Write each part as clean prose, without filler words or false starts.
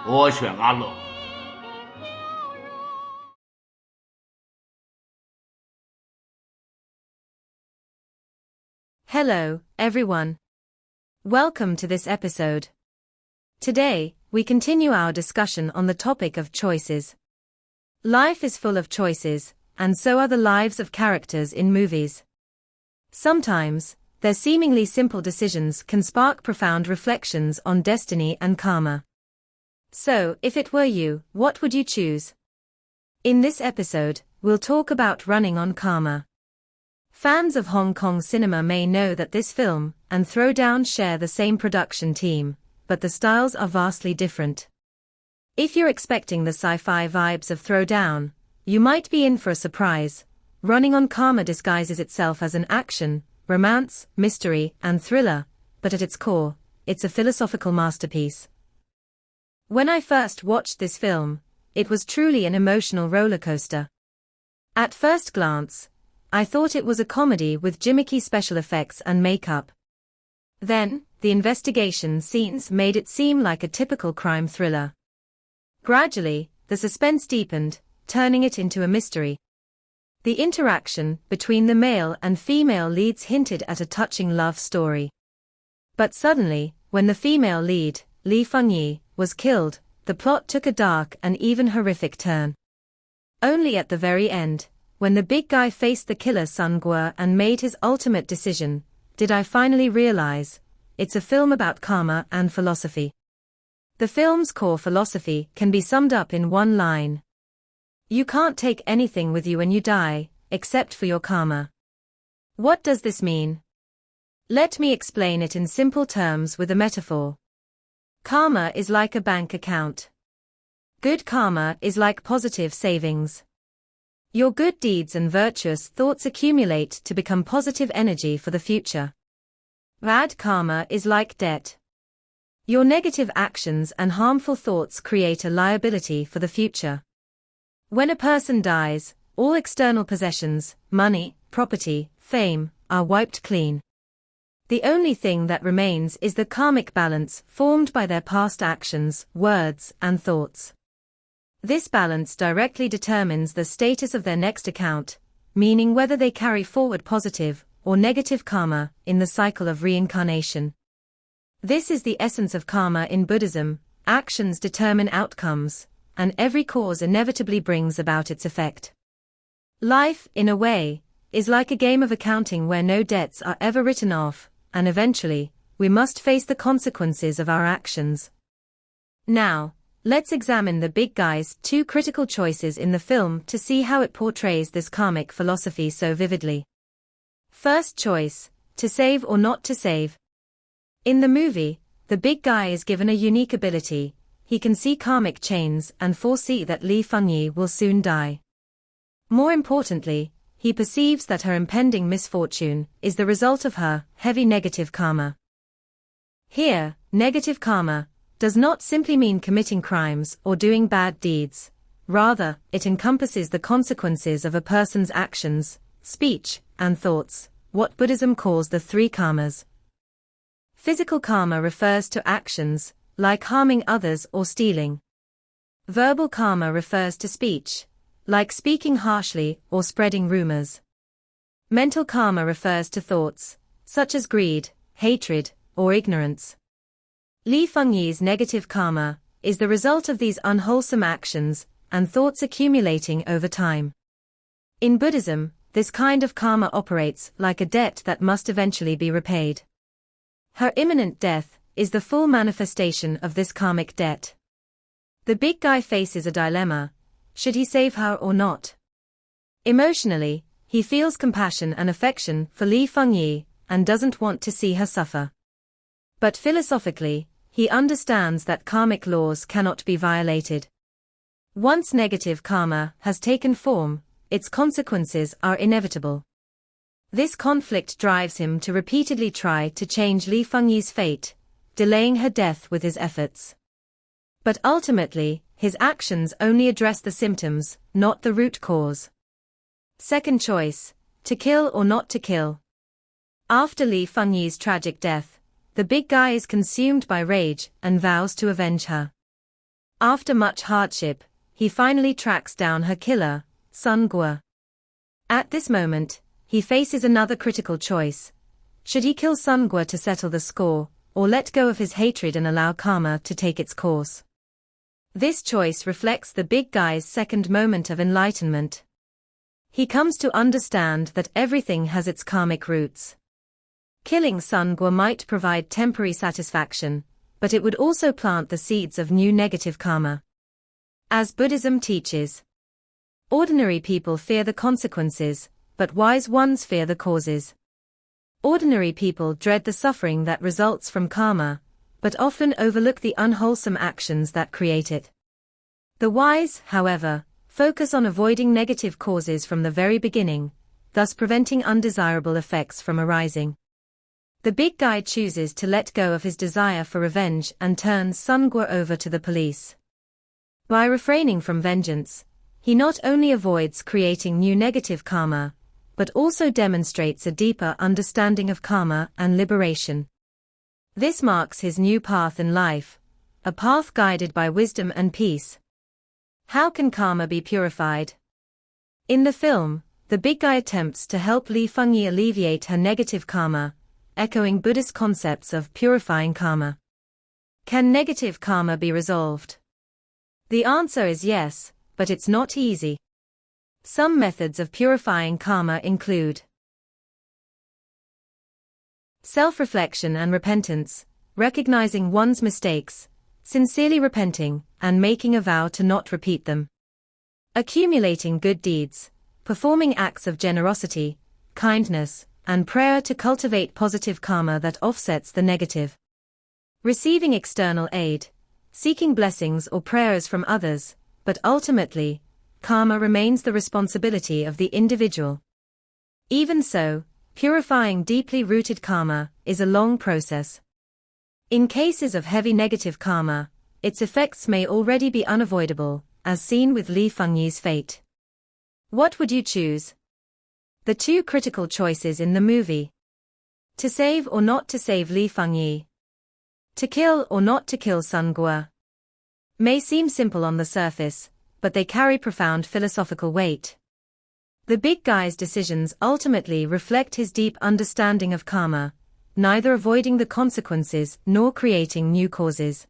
我选阿乐。Hello, everyone. Welcome to this episode. Today, we continue our discussion on the topic of choices. Life is full of choices, and so are the lives of characters in movies. Sometimes, their seemingly simple decisions can spark profound reflections on destiny and karma. So, if it were you, what would you choose? In this episode, we'll talk about Running on Karma. Fans of Hong Kong cinema may know that this film and Throwdown share the same production team, but the styles are vastly different. If you're expecting the sci-fi vibes of Throwdown, you might be in for a surprise. Running on Karma disguises itself as an action, romance, mystery, and thriller, but at its core, it's a philosophical masterpiece. When I first watched this film, it was truly an emotional rollercoaster. At first glance, I thought it was a comedy with gimmicky special effects and makeup. Then, the investigation scenes made it seem like a typical crime thriller. Gradually, the suspense deepened, turning it into a mystery. The interaction between the male and female leads hinted at a touching love story. But suddenly, when the female lead, Li Fengyi, was killed, the plot took a dark and even horrific turn. Only at the very end, when the big guy faced the killer Sun Guo and made his ultimate decision, did I finally realize, it's a film about karma and philosophy. The film's core philosophy can be summed up in one line. You can't take anything with you when you die, except for your karma. What does this mean? Let me explain it in simple terms with a metaphor. Karma is like a bank account. Good karma is like positive savings. Your good deeds and virtuous thoughts accumulate to become positive energy for the future. Bad karma is like debt. Your negative actions and harmful thoughts create a liability for the future. When a person dies, all external possessions, money, property, fame, are wiped clean. The only thing that remains is the karmic balance formed by their past actions, words, and thoughts. This balance directly determines the status of their next account, meaning whether they carry forward positive or negative karma in the cycle of reincarnation. This is the essence of karma in Buddhism. Actions determine outcomes, and every cause inevitably brings about its effect. Life, in a way, is like a game of accounting where no debts are ever written off, and eventually, we must face the consequences of our actions. Now, let's examine the big guy's two critical choices in the film to see how it portrays this karmic philosophy so vividly. First choice, to save or not to save. In the movie, the big guy is given a unique ability. He can see karmic chains and foresee that Li Fengyi will soon die. More importantly, he perceives that her impending misfortune is the result of her heavy negative karma. Here, negative karma does not simply mean committing crimes or doing bad deeds. Rather, it encompasses the consequences of a person's actions, speech, and thoughts, what Buddhism calls the three karmas. Physical karma refers to actions, like harming others or stealing. Verbal karma refers to speech, like speaking harshly or spreading rumors. Mental karma refers to thoughts, such as greed, hatred, or ignorance. Li Fengyi's negative karma is the result of these unwholesome actions and thoughts accumulating over time. In Buddhism, this kind of karma operates like a debt that must eventually be repaid. Her imminent death is the full manifestation of this karmic debt. The big guy faces a dilemma. Should he save her or not? Emotionally, he feels compassion and affection for Li Fengyi and doesn't want to see her suffer. But philosophically, he understands that karmic laws cannot be violated. Once negative karma has taken form, its consequences are inevitable. This conflict drives him to repeatedly try to change Li Fengyi's fate, delaying her death with his efforts. But ultimately, his actions only address the symptoms, not the root cause. Second choice, to kill or not to kill. After Li Fengyi's tragic death, the big guy is consumed by rage and vows to avenge her. After much hardship, he finally tracks down her killer, Sun Gua. At this moment, he faces another critical choice. Should he kill Sun Gua to settle the score, or let go of his hatred and allow karma to take its course? This choice reflects the big guy's second moment of enlightenment. He comes to understand that everything has its karmic roots. Killing Sun Gua might provide temporary satisfaction, but it would also plant the seeds of new negative karma. As Buddhism teaches, ordinary people fear the consequences, but wise ones fear the causes. Ordinary people dread the suffering that results from karma, but often overlook the unwholesome actions that create it. The wise, however, focus on avoiding negative causes from the very beginning, thus preventing undesirable effects from arising. The big guy chooses to let go of his desire for revenge and turns Sun Gua over to the police. By refraining from vengeance, he not only avoids creating new negative karma, but also demonstrates a deeper understanding of karma and liberation. This marks his new path in life, a path guided by wisdom and peace. How can karma be purified? In the film, the big guy attempts to help Li Fengyi alleviate her negative karma, echoing Buddhist concepts of purifying karma. Can negative karma be resolved? The answer is yes, but it's not easy. Some methods of purifying karma include self-reflection and repentance, recognizing one's mistakes, sincerely repenting, and making a vow to not repeat them. Accumulating good deeds, performing acts of generosity, kindness, and prayer to cultivate positive karma that offsets the negative. Receiving external aid, seeking blessings or prayers from others, but ultimately, karma remains the responsibility of the individual. Even so, purifying deeply rooted karma is a long process. In cases of heavy negative karma, its effects may already be unavoidable, as seen with Li Fengyi's fate. What would you choose? The two critical choices in the movie. To save or not to save Li Fengyi. To kill or not to kill Sun Gua. May seem simple on the surface, but they carry profound philosophical weight. The big guy's decisions ultimately reflect his deep understanding of karma, neither avoiding the consequences nor creating new causes.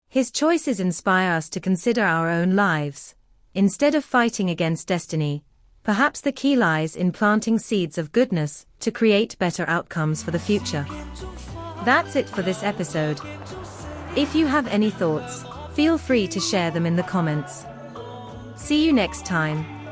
His choices inspire us to consider our own lives. Instead of fighting against destiny, perhaps the key lies in planting seeds of goodness to create better outcomes for the future. That's it for this episode. If you have any thoughts, feel free to share them in the comments. See you next time.